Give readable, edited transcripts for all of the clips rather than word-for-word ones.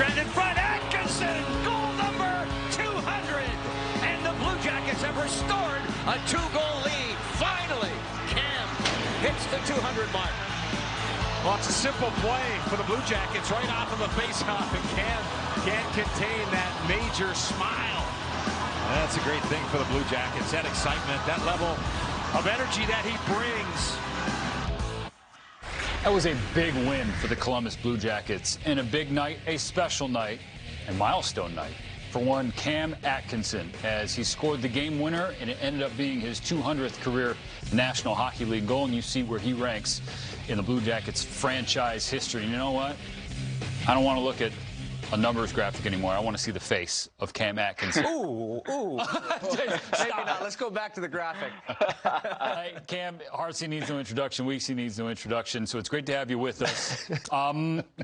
strand in front. Atkinson, goal number 200. And the Blue Jackets have restored a 2-goal lead. Finally, Cam hits the 200 mark. Well, it's a simple play for the Blue Jackets right off of the faceoff, and Cam can't contain that major smile. That's a great thing for the Blue Jackets. That excitement, that level of energy that he brings. That was a big win for the Columbus Blue Jackets, and a big night, a special night, and milestone night for one Cam Atkinson, as he scored the game winner, and it ended up being his 200th career National Hockey League goal, and you see where he ranks in the Blue Jackets franchise history. And you know what? I don't want to look at a numbers graphic anymore. I want to see the face of Cam Atkinson. Ooh. Maybe not. Let's go back to the graphic. Cam, Hartsey needs no introduction. Weeksy needs no introduction. So it's great to have you with us.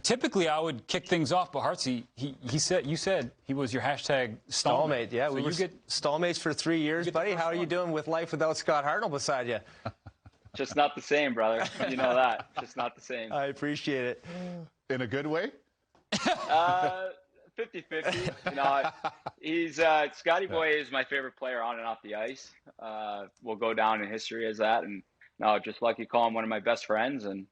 Typically, I would kick things off, but Hartsey, you said he was your hashtag stallmate. Yeah, so we were stallmates for 3 years, buddy. How are you doing with life without Scott Hartnell beside you? Just not the same, brother. You know that. Just not the same. I appreciate it. In a good way? 50-50. You know, he's Scotty Boy is my favorite player on and off the ice. Will go down in history as that, and no, just lucky to call him one of my best friends, and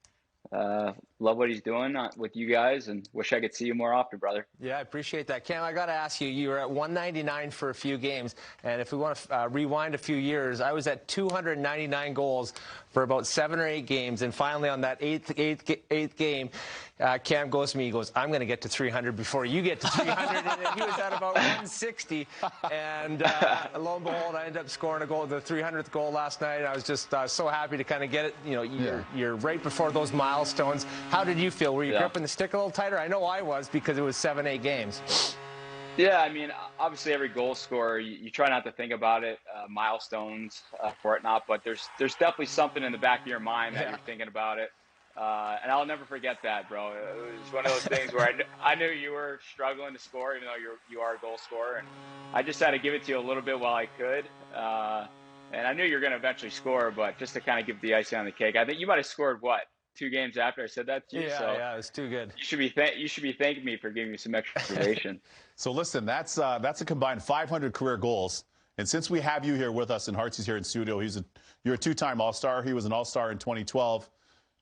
love what he's doing with you guys, and wish I could see you more often, brother. Yeah, I appreciate that. Cam, I got to ask you, you were at 199 for a few games, and if we want to rewind a few years, I was at 299 goals for about 7 or 8 games, and finally on that eighth game, Cam goes to me, he goes, I'm going to get to 300 before you get to 300, and he was at about 160, and lo and behold, I ended up scoring a goal, the 300th goal last night, and I was just so happy to kind of get it. You know, you're right before those milestones. How did you feel? Were you gripping the stick a little tighter? I know I was, because it was 7-8 games. Yeah, I mean, obviously every goal scorer, you try not to think about it, milestones for it not, but there's definitely something in the back of your mind that you're thinking about it. And I'll never forget that, bro. It was one of those things where I knew you were struggling to score, even though you are a goal scorer. And I just had to give it to you a little bit while I could. And I knew you were going to eventually score, but just to kind of give the icing on the cake. I think you might have scored, 2 games after I said that to you? Yeah, it was too good. You should be thanking me for giving me some extra motivation. So listen, that's a combined 500 career goals. And since we have you here with us, and Hartsy's here in studio, you're a 2-time All-Star. He was an All-Star in 2012.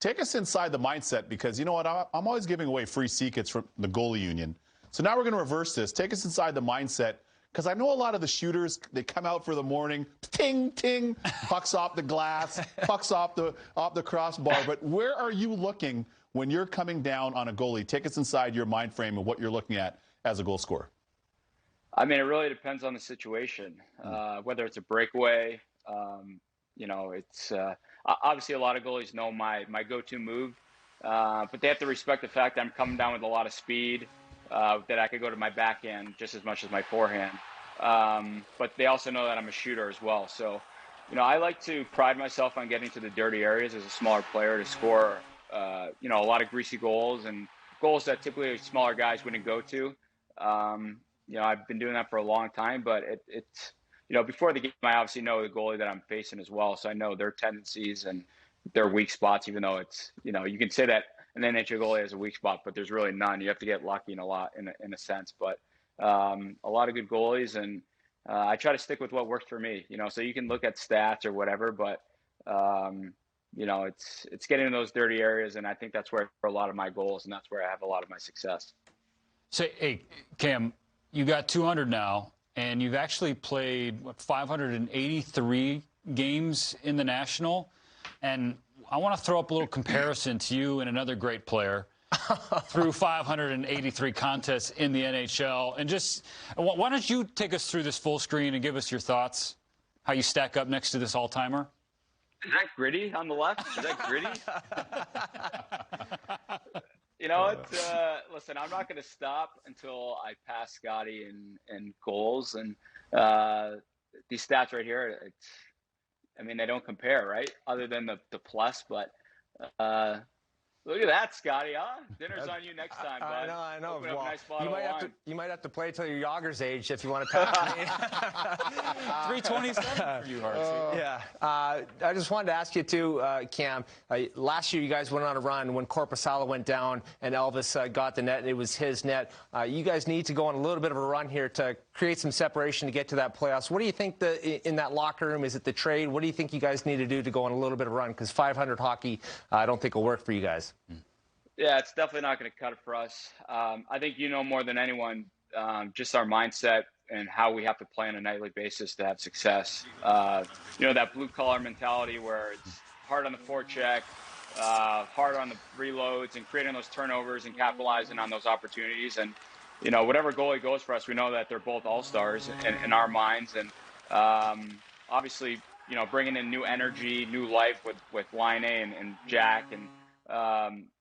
Take us inside the mindset, because you know what? I'm always giving away free secrets from the goalie union. So now we're going to reverse this. Take us inside the mindset, because I know a lot of the shooters, they come out for the morning, ting, ting, pucks off the glass, pucks off the crossbar. But where are you looking when you're coming down on a goalie? Take us inside your mind frame of what you're looking at as a goal scorer. I mean, it really depends on the situation, whether it's a breakaway. You know, it's obviously a lot of goalies know my go-to move, but they have to respect the fact that I'm coming down with a lot of speed, that I could go to my backhand just as much as my forehand. But they also know that I'm a shooter as well. So, you know, I like to pride myself on getting to the dirty areas as a smaller player to score, you know, a lot of greasy goals and goals that typically smaller guys wouldn't go to. You know, I've been doing that for a long time, but it's, you know, before the game, I obviously know the goalie that I'm facing as well. So I know their tendencies and their weak spots, even though it's, you know, you can say that an NHL goalie has a weak spot, but there's really none. You have to get lucky in a sense. But a lot of good goalies, and I try to stick with what works for me, you know, so you can look at stats or whatever, but, you know, it's getting in those dirty areas. And I think that's where a lot of my goals, and that's where I have a lot of my success. So, hey, Cam, you got 200 now, and you've actually played, 583 games in the National. And I want to throw up a little comparison to you and another great player through 583 contests in the NHL. And just, why don't you take us through this full screen and give us your thoughts, how you stack up next to this all-timer? Is that Gritty on the left? Is that Gritty? You know what? Listen, I'm not going to stop until I pass Scotty in goals. And these stats right here, I mean, they don't compare, right? Other than the plus. But Look at that, Scotty, huh? Dinner's on you next time, bud. I know. Open up a nice bottle you might of have to wine. you might have to play till your Yager's age if you want to pass me. 327 for you, Hartsey. Yeah. I just wanted to ask you too, Cam. Last year you guys went on a run when Korpisalo went down and Elvis got the net and it was his net. You guys need to go on a little bit of a run here to create some separation to get to that playoffs. What do you think in that locker room? Is it the trade? What do you think you guys need to do to go on a little bit of a run? Because 500 hockey, I don't think will work for you guys. Yeah, it's definitely not going to cut it for us. I think you know more than anyone just our mindset and how we have to play on a nightly basis to have success. That blue-collar mentality where it's hard on the forecheck, hard on the reloads, and creating those turnovers and capitalizing on those opportunities. And, whatever goalie goes for us, we know that they're both all-stars in our minds. And obviously, bringing in new energy, new life with Laine and Jack. And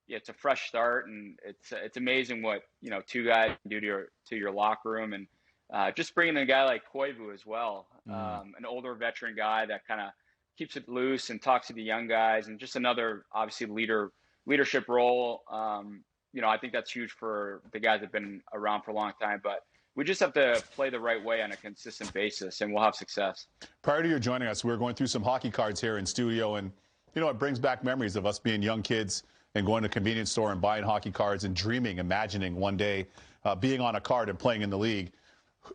it's a fresh start, and it's amazing what two guys can do to your locker room, and just bringing in a guy like Koivu as well, an older veteran guy that kind of keeps it loose and talks to the young guys, and just another obviously leadership role. I think that's huge for the guys that have been around for a long time, but we just have to play the right way on a consistent basis, and we'll have success. Prior to your joining us, we were going through some hockey cards here in studio, and it brings back memories of us being young kids and going to a convenience store and buying hockey cards and imagining one day being on a card and playing in the league.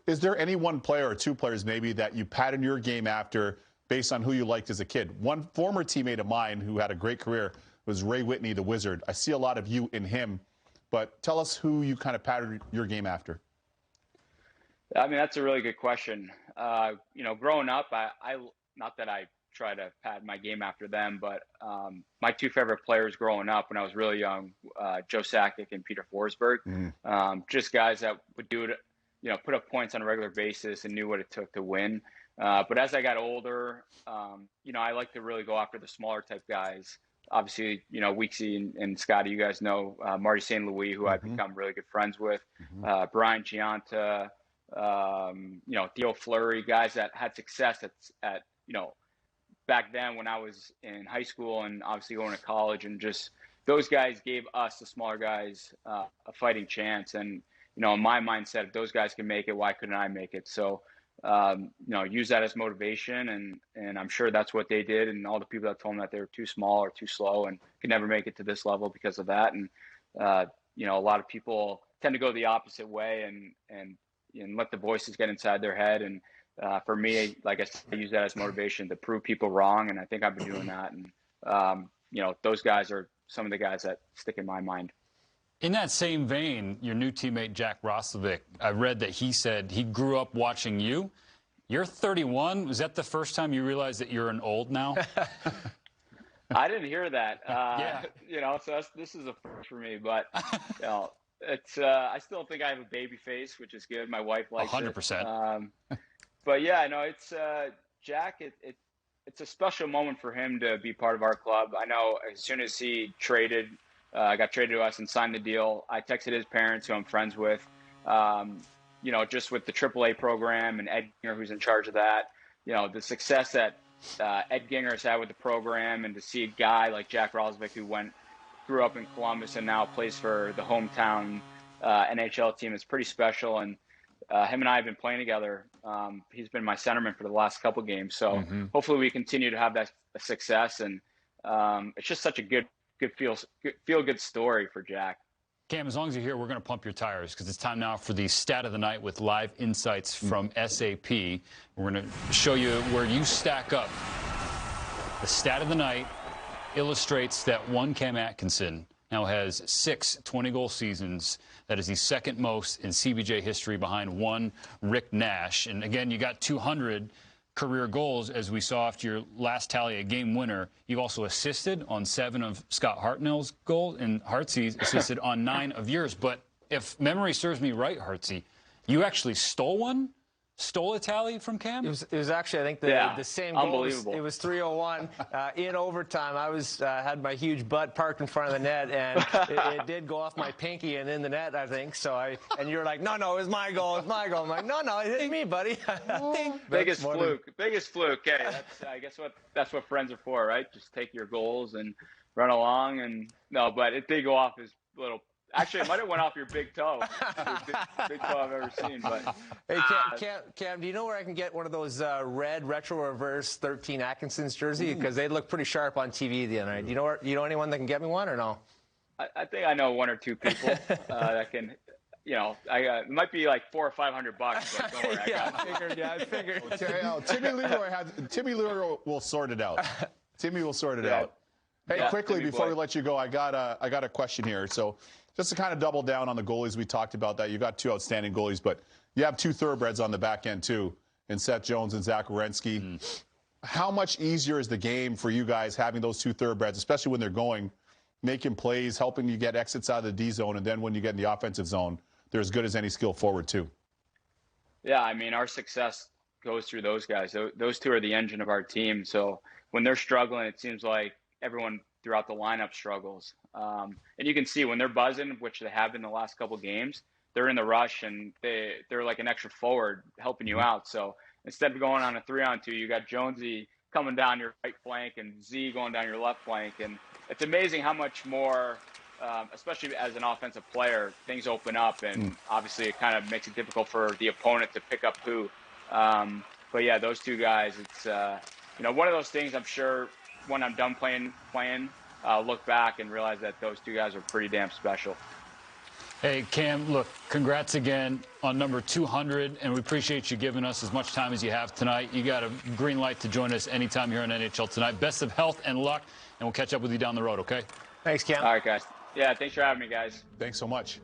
Is there any one player or two players maybe that you patterned your game after based on who you liked as a kid? One former teammate of mine who had a great career was Ray Whitney, the Wizard. I see a lot of you in him, but tell us who you kind of patterned your game after. I mean, that's a really good question. Growing up, I not that I try to pad my game after them, but my two favorite players growing up when I was really young, Joe Sakic and Peter Forsberg, just guys that would do it, put up points on a regular basis and knew what it took to win. But as I got older, I like to really go after the smaller type guys. Obviously, Weeksy and Scotty, you guys know Marty St. Louis, who I've become really good friends with, Brian Gianta, Theo Fleury, guys that had success at back then when I was in high school and obviously going to college, and just those guys gave us, the smaller guys, a fighting chance. And, in my mindset, if those guys can make it, why couldn't I make it? So, use that as motivation. And I'm sure that's what they did. And all the people that told them that they were too small or too slow and could never make it to this level because of that. And, a lot of people tend to go the opposite way and let the voices get inside their head. And, for me, like I said, I use that as motivation to prove people wrong, and I think I've been doing that. And those guys are some of the guys that stick in my mind. In that same vein, your new teammate Jack Roslovic, I read that he said he grew up watching you. You're 31. Was that the first time you realized that you're an old now? I didn't hear that. Yeah. So this is a first for me, but it's I still think I have a baby face, which is good. My wife likes 100%. But yeah, no, it's Jack. It's a special moment for him to be part of our club. I know as soon as he got traded to us and signed the deal, I texted his parents, who I'm friends with. Just with the AAA program and Ed Ginger, who's in charge of that. The success that Ed Ginger has had with the program, and to see a guy like Jack Roslovic, who grew up in Columbus and now plays for the hometown NHL team, is pretty special. And him and I have been playing together. He's been my centerman for the last couple games. So hopefully we continue to have that success. And it's just such a good feel-good story for Jack. Cam, as long as you're here, we're going to pump your tires because it's time now for the stat of the night with live insights from SAP. We're going to show you where you stack up. The stat of the night illustrates that one Cam Atkinson now has 6 20-goal seasons. That is the second most in CBJ history, behind one Rick Nash. And again, you got 200 career goals, as we saw after your last tally, a game winner. You've also assisted on 7 of Scott Hartnell's goals, and Hartsey's assisted on 9 of yours. But if memory serves me right, Hartsey, you actually stole one stole a tally from Cam? It was actually, I think, the same goal. Unbelievable. It was 3:01 in overtime. I had my huge butt parked in front of the net, and it did go off my pinky and in the net, I think. And you're like, no, it was my goal. It's my goal. I'm like, no, it hit me, buddy. Biggest fluke. Hey, I guess that's what friends are for, right? Just take your goals and run along. And no, but it did go off his little. Actually, it might have went off your big toe. Big toe I've ever seen. But hey, Cam, do you know where I can get one of those red retro reverse 13 Atkinson's jersey? Because they look pretty sharp on TV the other night. Do you know anyone that can get me one or no? I think I know one or two people that can. It might be like $400 or $500, but don't worry. I figured. Timmy Leroy will sort it out. Timmy will sort it out. Hey, quickly before we let you go, I got a question here. So, just to kind of double down on the goalies, we talked about that. You got two outstanding goalies, but you have two thoroughbreds on the back end too, in Seth Jones and Zach Werenski. How much easier is the game for you guys having those two thoroughbreds, especially when they're going, making plays, helping you get exits out of the D zone, and then when you get in the offensive zone, they're as good as any skill forward too? Yeah, I mean, our success goes through those guys. Those two are the engine of our team. So when they're struggling, it seems like everyone throughout the lineup struggles. And you can see when they're buzzing, which they have been the last couple games, they're in the rush and they're like an extra forward helping you out. So instead of going on a 3-on-2, you got Jonesy coming down your right flank and Z going down your left flank. And it's amazing how much more, especially as an offensive player, things open up. And obviously it kind of makes it difficult for the opponent to pick up who. But yeah, those two guys, it's, one of those things I'm sure when I'm done playing, look back and realize that those two guys are pretty damn special. Hey, Cam, look, congrats again on number 200, and we appreciate you giving us as much time as you have tonight. You got a green light to join us anytime here on NHL Tonight. Best of health and luck, and we'll catch up with you down the road, okay? Thanks, Cam. All right, guys. Yeah, thanks for having me, guys. Thanks so much.